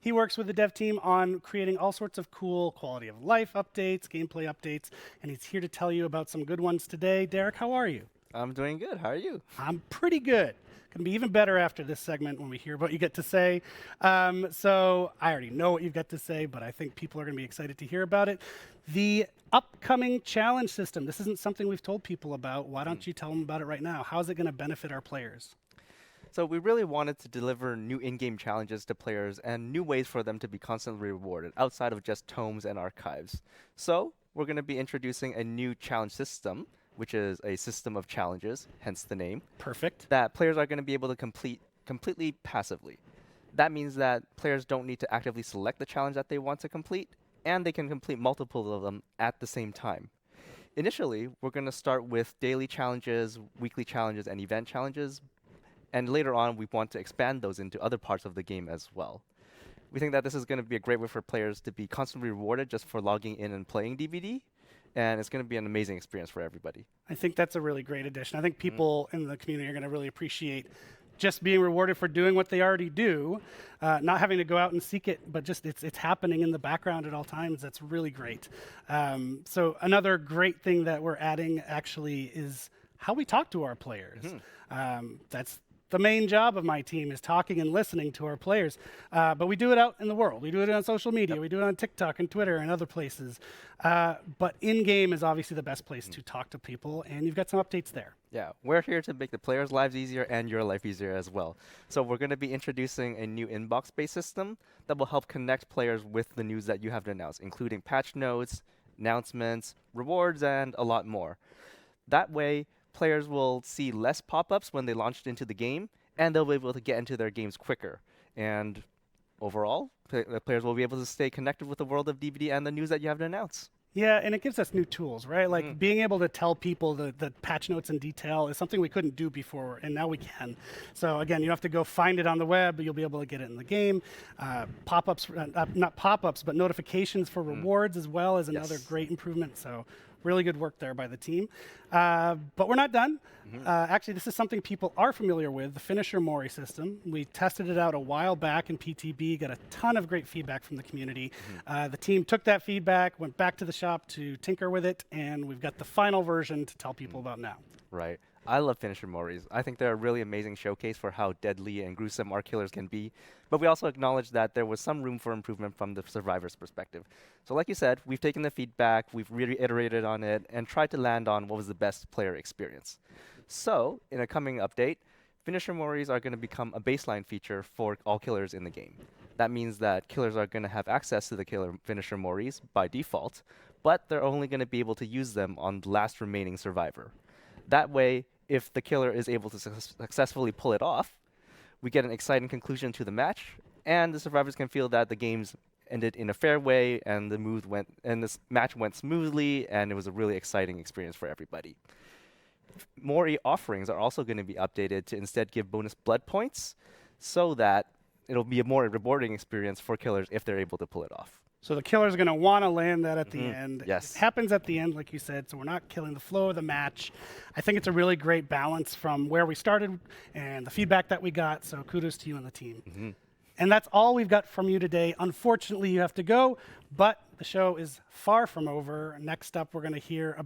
He works with the dev team on creating all sorts of cool quality of life updates, gameplay updates, and he's here to tell you about some good ones today. Derek, how are you? I'm doing good. How are you? I'm pretty good. Going to be even better after this segment when we hear what you get to say. So I already know what you've got to say, but I think people are going to be excited to hear about it. The upcoming challenge system. This isn't something we've told people about. Why don't you tell them about it right now? How is it going to benefit our players? So we really wanted to deliver new in-game challenges to players and new ways for them to be constantly rewarded outside of just tomes and archives. So we're going to be introducing a new challenge system, which is a system of challenges, hence the name, Perfect. that players are going to be able to complete completely passively. That means that players don't need to actively select the challenge that they want to complete, and they can complete multiple of them at the same time. Initially, we're going to start with daily challenges, weekly challenges, and event challenges, and later on, we want to expand those into other parts of the game as well. We think that this is going to be a great way for players to be constantly rewarded just for logging in and playing DBD, and it's going to be an amazing experience for everybody. I think that's a really great addition. I think people in the community are going to really appreciate just being rewarded for doing what they already do, not having to go out and seek it, but just it's happening in the background at all times. That's really great. So another great thing that we're adding actually is how we talk to our players. That's the main job of my team is talking and listening to our players. But we do it out in the world. We do it on social media. We do it on TikTok and Twitter and other places. But in-game is obviously the best place to talk to people, and you've got some updates there. Yeah, we're here to make the players' lives easier and your life easier as well. So we're going to be introducing a new inbox-based system that will help connect players with the news that you have to announce, including patch notes, announcements, rewards, and a lot more. That way, players will see less pop-ups when they launched into the game, and they'll be able to get into their games quicker. And overall, the players will be able to stay connected with the world of DVD and the news that you have to announce. Yeah, and it gives us new tools, right? Like being able to tell people the patch notes in detail is something we couldn't do before, and now we can. So again, you don't have to go find it on the web, but you'll be able to get it in the game. Pop-ups, not pop-ups, but notifications for rewards as well is another great improvement. So really good work there by the team. But we're not done. Actually, this is something people are familiar with, the Finisher Mori system. We tested it out a while back in PTB, got a ton of great feedback from the community. The team took that feedback, went back to the shop to tinker with it, and we've got the final version to tell people about now. Right. I love Finisher Moris. I think they're a really amazing showcase for how deadly and gruesome our killers can be. But we also acknowledge that there was some room for improvement from the survivor's perspective. So like you said, we've taken the feedback, we've reiterated on it, and tried to land on what was the best player experience. So, in a coming update, Finisher Moris are going to become a baseline feature for all killers in the game. That means that killers are going to have access to the killer Finisher Moris by default, but they're only going to be able to use them on the last remaining survivor. That way, if the killer is able to successfully pull it off, we get an exciting conclusion to the match, and the survivors can feel that the game's ended in a fair way, and this match went smoothly, and it was a really exciting experience for everybody. Mori offerings are also going to be updated to instead give bonus blood points, so that it'll be a more rewarding experience for killers if they're able to pull it off. So the killer's going to want to land that at the end. Yes. It happens at the end, like you said, so we're not killing the flow of the match. I think it's a really great balance from where we started and the feedback that we got, so kudos to you and the team. And that's all we've got from you today. Unfortunately, you have to go, but the show is far from over. Next up, we're going to hear about